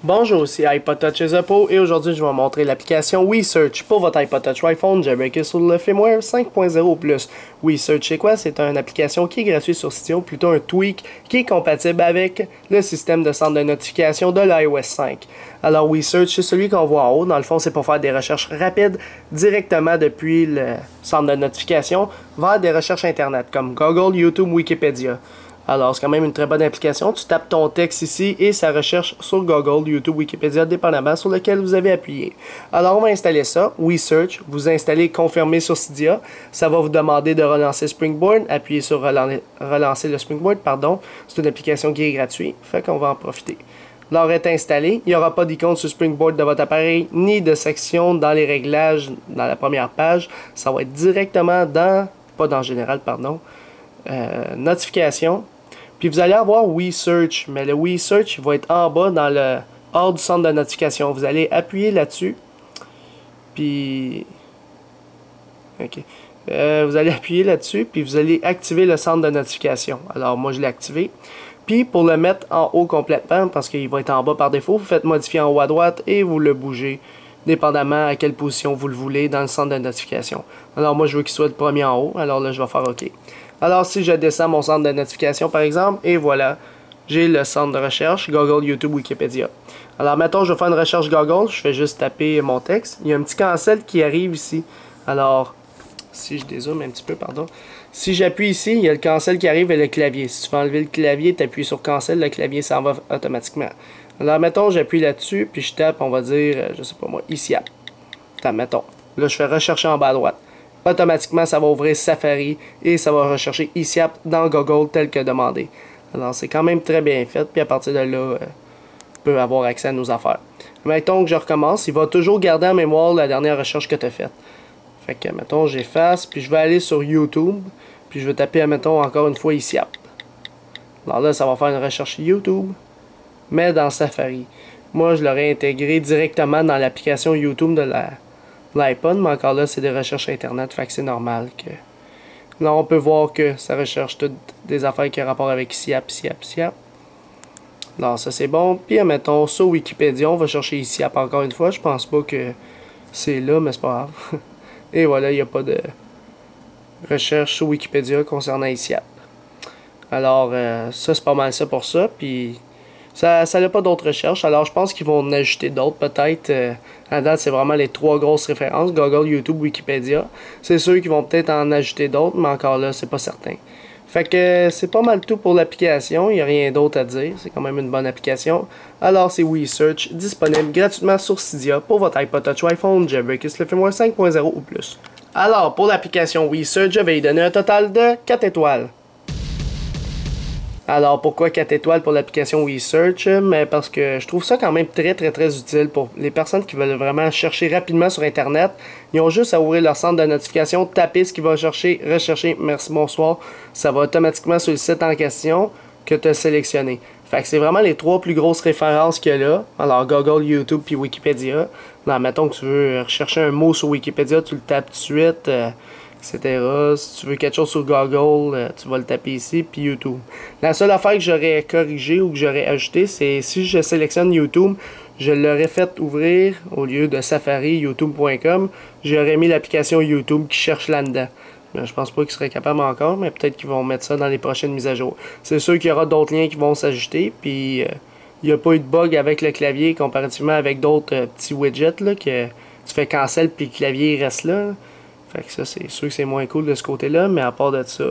Bonjour, c'est iPod Touch Ezopo et aujourd'hui je vais vous montrer l'application WeSearch pour votre iPod Touch iPhone jailbreaké sur le firmware 5.0+. WeSearch c'est quoi? C'est une application qui est gratuite sur Cydia, plutôt un tweak qui est compatible avec le système de centre de notification de l'iOS 5. Alors WeSearch c'est celui qu'on voit en haut, dans le fond c'est pour faire des recherches rapides directement depuis le centre de notification vers des recherches internet comme Google, YouTube, Wikipédia. Alors, c'est quand même une très bonne application. Tu tapes ton texte ici et ça recherche sur Google, YouTube, Wikipédia, dépendamment sur lequel vous avez appuyé. Alors, on va installer ça. WeSearch, vous installez Confirmer sur Cydia. Ça va vous demander de relancer Springboard. Appuyez sur relancer le Springboard, pardon. C'est une application qui est gratuite, fait qu'on va en profiter. L'heure est installée. Il n'y aura pas d'icône sur Springboard de votre appareil, ni de section dans les réglages dans la première page. Ça va être directement dans, pas dans Général, pardon, Notification. Puis vous allez avoir WeSearch, mais le WeSearch va être en bas dans le hors du centre de notification. Vous allez appuyer là-dessus. Puis OK. Vous allez appuyer là-dessus, puis vous allez activer le centre de notification. Alors moi je l'ai activé. Puis pour le mettre en haut complètement, parce qu'il va être en bas par défaut, vous faites modifier en haut à droite et vous le bougez, dépendamment à quelle position vous le voulez dans le centre de notification. Alors moi je veux qu'il soit le premier en haut, alors là je vais faire OK. Alors si je descends mon centre de notification par exemple, et voilà, j'ai le centre de recherche, Google, YouTube, Wikipédia. Alors mettons je vais faire une recherche Google, je fais juste taper mon texte, il y a un petit cancel qui arrive ici. Alors, si je dézoome un petit peu, pardon. Si j'appuie ici, il y a le cancel qui arrive et le clavier. Si tu veux enlever le clavier, tu appuies sur cancel, le clavier s'en va automatiquement. Alors mettons j'appuie là-dessus, puis je tape, on va dire, je sais pas moi, ici. Mettons. Là je fais rechercher en bas à droite. Automatiquement, ça va ouvrir Safari et ça va rechercher ICIAP dans Google tel que demandé. Alors, c'est quand même très bien fait. Puis à partir de là, on peut avoir accès à nos affaires. Mettons que je recommence. Il va toujours garder en mémoire la dernière recherche que tu as faite. Fait que, mettons, j'efface. Puis je vais aller sur YouTube. Puis je vais taper, mettons, encore une fois ICIAP. Alors là, ça va faire une recherche YouTube. Mais dans Safari. Moi, je l'aurais intégré directement dans l'application YouTube de l'iPod, mais encore là, c'est des recherches internet, fait que c'est normal que... Là, on peut voir que ça recherche toutes des affaires qui ont rapport avec SIAP. Alors, ça c'est bon. Puis, mettons, sur Wikipédia, on va chercher ICIAP encore une fois. Je pense pas que c'est là, mais c'est pas grave. Et voilà, il n'y a pas de recherche sur Wikipédia concernant ICIAP. Alors, ça c'est pas mal ça pour ça. Puis... Ça n'a pas d'autres recherches, alors je pense qu'ils vont en ajouter d'autres peut-être. À date, c'est vraiment les trois grosses références, Google, YouTube, Wikipédia. C'est sûr qu'ils vont peut-être en ajouter d'autres, mais encore là, c'est pas certain. Fait que c'est pas mal tout pour l'application, il n'y a rien d'autre à dire, c'est quand même une bonne application. Alors c'est WeSearch, disponible gratuitement sur Cydia pour votre iPod Touch iPhone, jailbreaké le firmware 5.0 ou plus. Alors pour l'application WeSearch, je vais y donner un total de 4 étoiles. Alors, pourquoi 4 étoiles pour l'application WeSearch? Mais parce que je trouve ça quand même très utile pour les personnes qui veulent vraiment chercher rapidement sur Internet. Ils ont juste à ouvrir leur centre de notification, taper ce qu'ils vont chercher, rechercher, merci, bonsoir. Ça va automatiquement sur le site en question que tu as sélectionné. Fait que c'est vraiment les trois plus grosses références qu'il y a là. Alors, Google, YouTube puis Wikipédia. Là, mettons que tu veux rechercher un mot sur Wikipédia, tu le tapes tout de suite. Etc. Si tu veux quelque chose sur Google, tu vas le taper ici, puis YouTube. La seule affaire que j'aurais corrigé ou que j'aurais ajouté, c'est si je sélectionne YouTube, je l'aurais fait ouvrir au lieu de Safari, youtube.com, j'aurais mis l'application YouTube qui cherche là-dedans. Mais je pense pas qu'ils seraient capables encore, mais peut-être qu'ils vont mettre ça dans les prochaines mises à jour. C'est sûr qu'il y aura d'autres liens qui vont s'ajouter, puis il n'y a pas eu de bug avec le clavier comparativement avec d'autres petits widgets là, que tu fais cancel puis le clavier reste là. Fait que ça, c'est sûr que c'est moins cool de ce côté-là, mais à part de ça,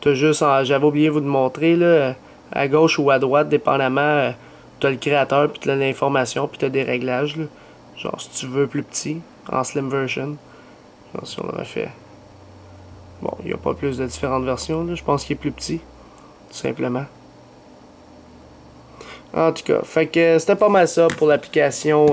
t'as juste, j'avais oublié de vous le montrer, là, à gauche ou à droite, dépendamment, t'as le créateur, puis t'as l'information, puis t'as des réglages, là. Genre, si tu veux plus petit, en slim version. Genre, si on l'aurait fait. Bon, il n'y a pas plus de différentes versions, là. Je pense qu'il est plus petit, tout simplement. En tout cas, fait que c'était pas mal ça pour l'application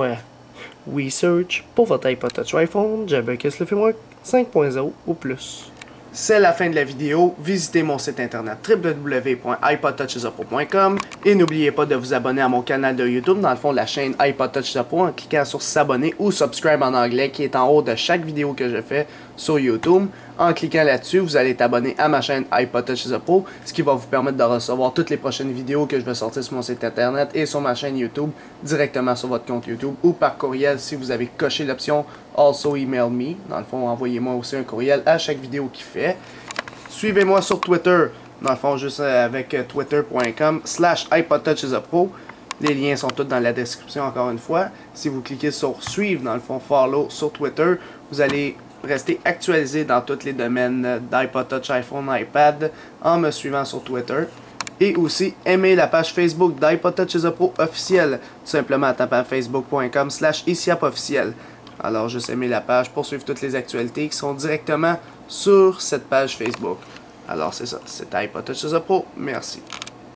WeSearch pour votre iPod Touch iPhone, jailbreaké le firmware 5.0 ou plus. C'est la fin de la vidéo. Visitez mon site internet www.ipodtouchezopo.com et n'oubliez pas de vous abonner à mon canal de YouTube, dans le fond de la chaîne iPod Touch Zopo, en cliquant sur s'abonner ou subscribe en anglais qui est en haut de chaque vidéo que je fais sur YouTube. En cliquant là-dessus, vous allez être abonné à ma chaîne iPod Touch is a Pro, ce qui va vous permettre de recevoir toutes les prochaines vidéos que je vais sortir sur mon site internet et sur ma chaîne YouTube, directement sur votre compte YouTube ou par courriel si vous avez coché l'option Also Email Me. Dans le fond, envoyez-moi aussi un courriel à chaque vidéo qu'il fait. Suivez-moi sur Twitter, dans le fond, juste avec twitter.com/iPodTouchIsAPro. Les liens sont tous dans la description encore une fois. Si vous cliquez sur suivre, dans le fond, follow sur Twitter, vous allez rester actualisé dans tous les domaines d'iPod Touch, iPhone, iPad en me suivant sur Twitter. Et aussi, aimez la page Facebook d'iPod Touch is a Pro officielle, tout simplement en tapant facebook.com/isiapofficiel. Alors, juste aimez la page pour suivre toutes les actualités qui sont directement sur cette page Facebook. Alors, c'est ça, c'était iPod Touch is a Pro. Merci.